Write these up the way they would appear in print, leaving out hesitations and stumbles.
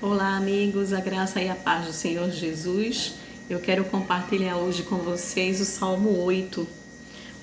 Olá, amigos, a graça e a paz do Senhor Jesus. Eu quero compartilhar hoje com vocês o Salmo 8.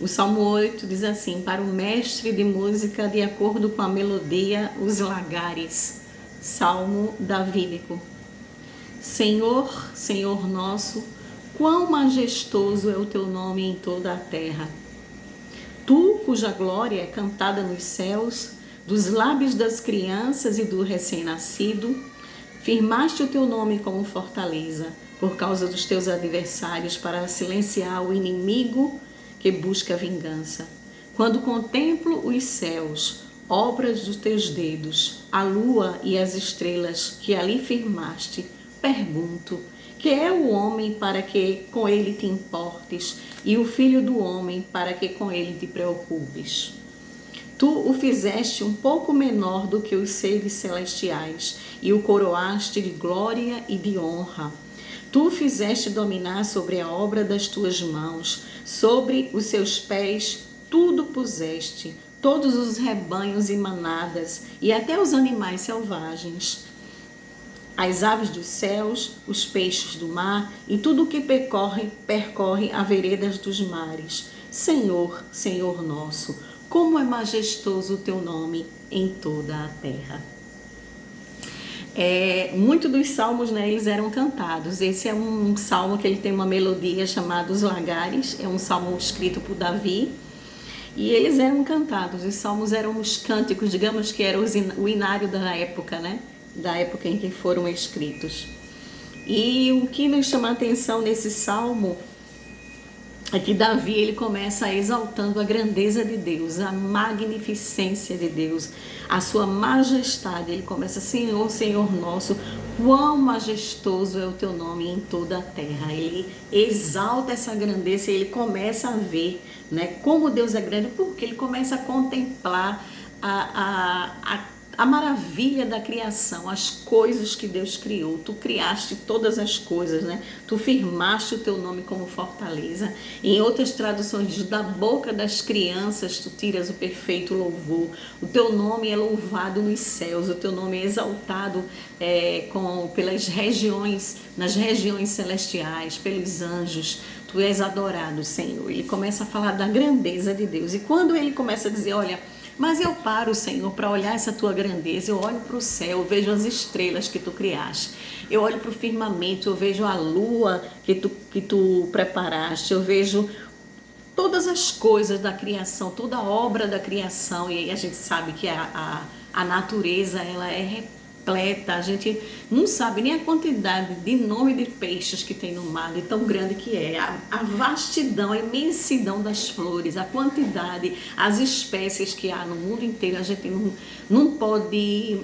O Salmo 8 diz assim: para o mestre de música, de acordo com a melodia, os lagares. Salmo davídico. Senhor, Senhor nosso, quão majestoso é o teu nome em toda a terra. Tu, cuja glória é cantada nos céus, dos lábios das crianças e do recém-nascido, firmaste o teu nome como fortaleza, por causa dos teus adversários, para silenciar o inimigo que busca vingança. Quando contemplo os céus, obras dos teus dedos, a lua e as estrelas que ali firmaste, pergunto: que é o homem para que com ele te importes, e o filho do homem para que com ele te preocupes? Tu o fizeste um pouco menor do que os seres celestiais, e o coroaste de glória e de honra. Tu o fizeste dominar sobre a obra das tuas mãos, sobre os seus pés tudo puseste, todos os rebanhos e manadas, e até os animais selvagens, as aves dos céus, os peixes do mar e tudo o que percorre as veredas dos mares. Senhor, Senhor nosso, como é majestoso o teu nome em toda a terra. Muitos dos salmos, eles eram cantados. Esse é um salmo que ele tem uma melodia chamada Os Lagares, é um salmo escrito por Davi, e eles eram cantados. Os salmos eram os cânticos, digamos que era o inário da época, da época em que foram escritos. E o que nos chama a atenção nesse salmo é que Davi, ele começa exaltando a grandeza de Deus, a magnificência de Deus, a sua majestade. Ele começa: Senhor, Senhor nosso, quão majestoso é o teu nome em toda a terra. Ele exalta essa grandeza e ele começa a ver, como Deus é grande, porque ele começa a contemplar a maravilha da criação, as coisas que Deus criou. Tu criaste todas as coisas, Tu firmaste o teu nome como fortaleza. Em outras traduções diz: da boca das crianças tu tiras o perfeito louvor. O teu nome é louvado nos céus, o teu nome é exaltado pelas regiões, nas regiões celestiais, pelos anjos. Tu és adorado, Senhor. Ele começa a falar da grandeza de Deus. E quando ele começa a dizer: olha, mas eu paro, Senhor, para olhar essa tua grandeza, eu olho para o céu, eu vejo as estrelas que tu criaste, eu olho para o firmamento, eu vejo a lua que tu preparaste, eu vejo todas as coisas da criação, toda a obra da criação. E aí a gente sabe que a natureza, ela é repleta, a gente não sabe nem a quantidade de nome de peixes que tem no mar, de tão grande que é, a vastidão, a imensidão das flores, a quantidade, as espécies que há no mundo inteiro. A gente não pode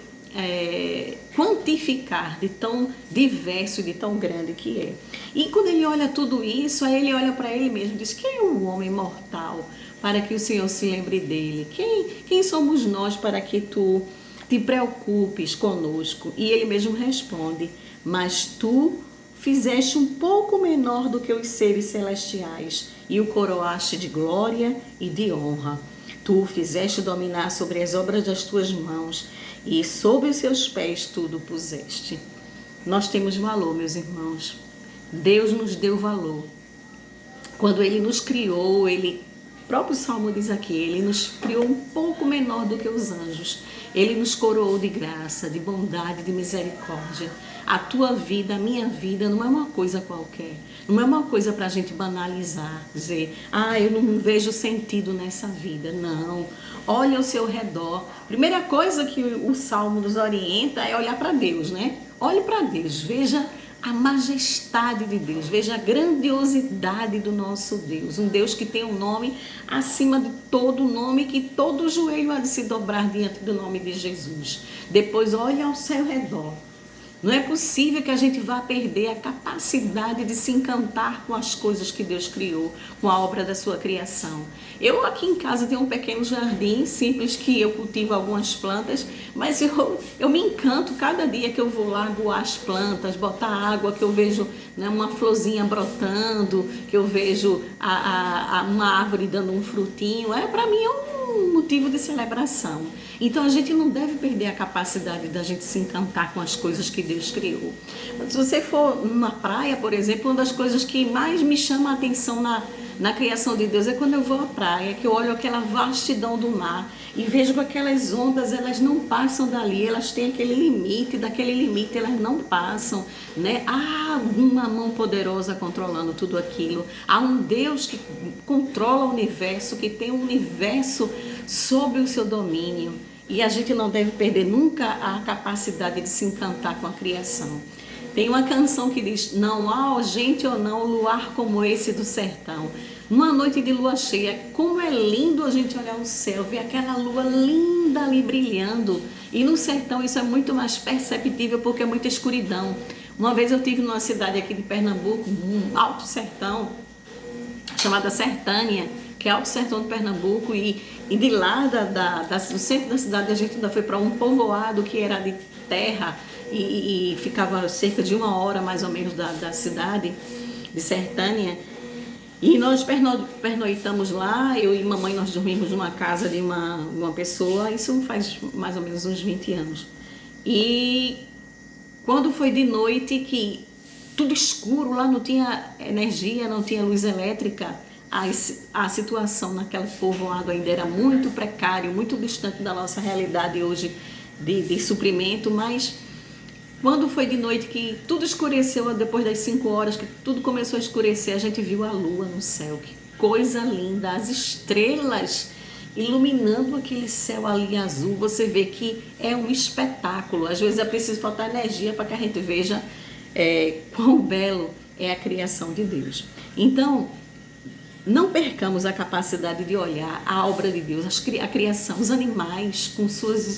quantificar de tão diverso e de tão grande que é. E quando ele olha tudo isso, aí ele olha para ele mesmo e diz: quem é o homem mortal para que o Senhor se lembre dele? Quem somos nós para que tu te preocupes conosco? E ele mesmo responde: mas tu fizeste um pouco menor do que os seres celestiais, e o coroaste de glória e de honra. Tu o fizeste dominar sobre as obras das tuas mãos, e sob os seus pés tudo puseste. Nós temos valor, meus irmãos. Deus nos deu valor. Quando ele nos criou, o próprio Salmo diz aqui, ele nos criou um pouco menor do que os anjos. Ele nos coroou de graça, de bondade, de misericórdia. A tua vida, a minha vida, não é uma coisa qualquer. Não é uma coisa para a gente banalizar, dizer: eu não vejo sentido nessa vida. Não. Olha ao seu redor. Primeira coisa que o Salmo nos orienta é olhar para Deus, Olhe para Deus, veja a majestade de Deus, veja a grandiosidade do nosso Deus, um Deus que tem um nome acima de todo nome, que todo joelho há de se dobrar diante do nome de Jesus. Depois olha ao seu redor. Não é possível que a gente vá perder a capacidade de se encantar com as coisas que Deus criou, com a obra da sua criação. Eu aqui em casa tenho um pequeno jardim simples que eu cultivo algumas plantas, mas eu me encanto cada dia que eu vou lá aguar as plantas, botar água, que eu vejo uma florzinha brotando, que eu vejo uma árvore dando um frutinho. Para mim é um motivo de celebração. Então a gente não deve perder a capacidade da gente se encantar com as coisas que Deus criou. Se você for numa praia, por exemplo, uma das coisas que mais me chama a atenção na criação de Deus é quando eu vou à praia, que eu olho aquela vastidão do mar e vejo que aquelas ondas, elas não passam dali, elas têm aquele limite, daquele limite elas não passam, né? Há uma mão poderosa controlando tudo aquilo, há um Deus que controla o universo, que tem o universo sob o seu domínio, e a gente não deve perder nunca a capacidade de se encantar com a criação. Tem uma canção que diz: não há, ó gente ou não, luar como esse do sertão. Uma noite de lua cheia, como é lindo a gente olhar o céu, ver aquela lua linda ali brilhando. E no sertão isso é muito mais perceptível porque é muita escuridão. Uma vez eu estive numa cidade aqui de Pernambuco, um alto sertão, chamada Sertânia, que é alto sertão de Pernambuco, e de lá do centro da cidade a gente ainda foi para um povoado que era de terra, e ficava cerca de 1 hora mais ou menos da cidade de Sertânia. E nós pernoitamos lá, eu e mamãe, nós dormimos numa casa de uma pessoa, isso faz mais ou menos uns 20 anos. E quando foi de noite, que tudo escuro, lá não tinha energia, não tinha luz elétrica, a situação naquele povoado ainda era muito precário, muito distante da nossa realidade hoje de suprimento, mas quando foi de noite que tudo escureceu, depois das 5 horas que tudo começou a escurecer, a gente viu a lua no céu. Que coisa linda, as estrelas iluminando aquele céu ali azul. Você vê que é um espetáculo. Às vezes é preciso faltar energia para que a gente veja quão belo é a criação de Deus. Então, não percamos a capacidade de olhar a obra de Deus, a criação, os animais com suas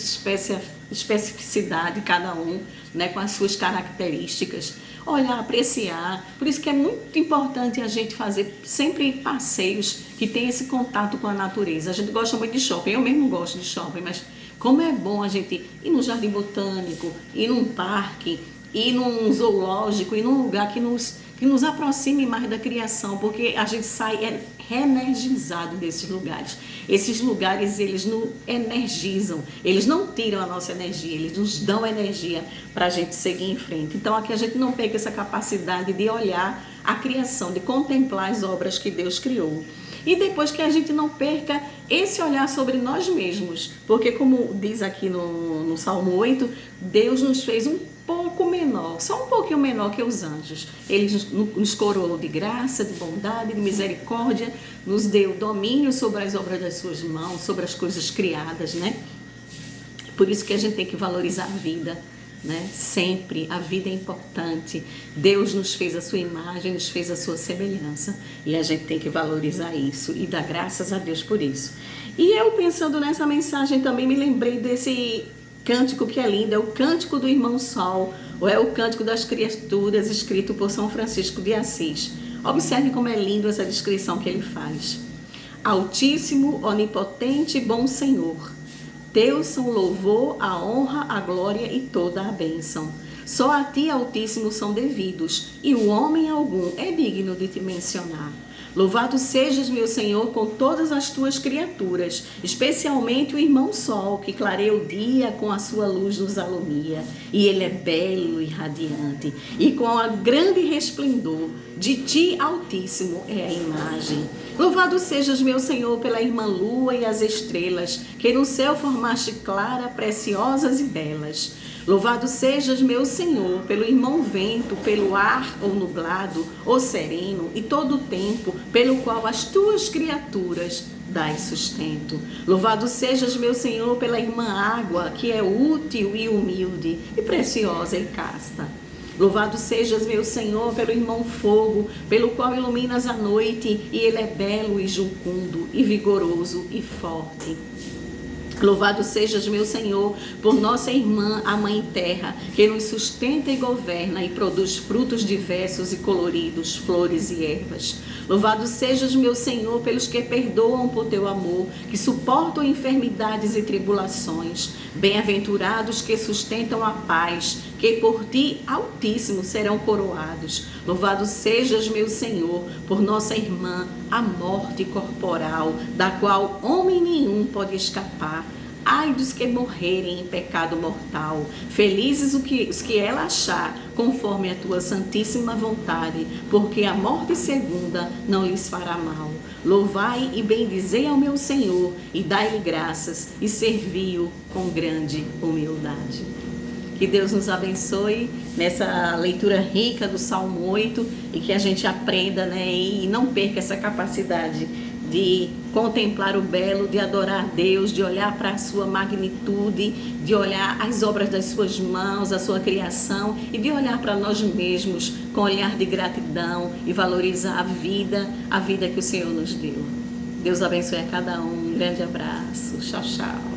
especificidades, cada um, né, com as suas características, olhar, apreciar. Por isso que é muito importante a gente fazer sempre passeios que tem esse contato com a natureza. A gente gosta muito de shopping, eu mesmo gosto de shopping, mas como é bom a gente ir no jardim botânico, ir num parque, ir num zoológico, ir num lugar que nos aproxime mais da criação, porque a gente sai reenergizado desses lugares. Esses lugares, eles nos energizam, eles não tiram a nossa energia, eles nos dão energia para a gente seguir em frente. Então aqui a gente não pega essa capacidade de olhar a criação, de contemplar as obras que Deus criou. E depois que a gente não perca esse olhar sobre nós mesmos, porque como diz aqui no Salmo 8, Deus nos fez um pouco menor, só um pouquinho menor que os anjos. Ele nos coroou de graça, de bondade, de misericórdia, nos deu domínio sobre as obras das suas mãos, sobre as coisas criadas, né? Por isso que a gente tem que valorizar a vida, né? Sempre, a vida é importante. Deus nos fez a sua imagem, nos fez a sua semelhança, e a gente tem que valorizar isso e dar graças a Deus por isso. E eu, pensando nessa mensagem, também me lembrei desse cântico que é lindo, é o Cântico do Irmão Sol, ou é o Cântico das Criaturas, escrito por São Francisco de Assis. Observe como é lindo essa descrição que ele faz. Altíssimo, onipotente, bom Senhor, teu são o louvor, a honra, a glória e toda a bênção. Só a ti, Altíssimo, são devidos, e o homem algum é digno de te mencionar. Louvado sejas, meu Senhor, com todas as tuas criaturas, especialmente o irmão Sol, que clareia o dia com a sua luz nos alumia. E ele é belo e radiante, e com a grande resplendor de ti, Altíssimo, é a imagem. Louvado sejas, meu Senhor, pela irmã Lua e as estrelas, que no céu formaste clara, preciosas e belas. Louvado sejas, meu Senhor, pelo irmão vento, pelo ar ou nublado, ou sereno, e todo o tempo, pelo qual as tuas criaturas dás sustento. Louvado sejas, meu Senhor, pela irmã água, que é útil e humilde, e preciosa e casta. Louvado sejas, meu Senhor, pelo irmão fogo, pelo qual iluminas a noite, e ele é belo e jucundo, e vigoroso e forte. Louvado sejas, meu Senhor, por nossa irmã, a Mãe Terra, que nos sustenta e governa e produz frutos diversos e coloridos, flores e ervas. Louvado sejas, meu Senhor, pelos que perdoam por teu amor, que suportam enfermidades e tribulações. Bem-aventurados que sustentam a paz, que por ti, Altíssimo, serão coroados. Louvado sejas, meu Senhor, por nossa irmã, a morte corporal, da qual homem nenhum pode escapar. Ai dos que morrerem em pecado mortal, felizes os que ela achar, conforme a tua santíssima vontade, porque a morte segunda não lhes fará mal. Louvai e bendizei ao meu Senhor, e dai-lhe graças, e servi-o com grande humildade. Que Deus nos abençoe nessa leitura rica do Salmo 8 e que a gente aprenda, né, e não perca essa capacidade de contemplar o belo, de adorar a Deus, de olhar para a sua magnitude, de olhar as obras das suas mãos, a sua criação e de olhar para nós mesmos com olhar de gratidão e valorizar a vida que o Senhor nos deu. Deus abençoe a cada um. Um grande abraço. Tchau, tchau.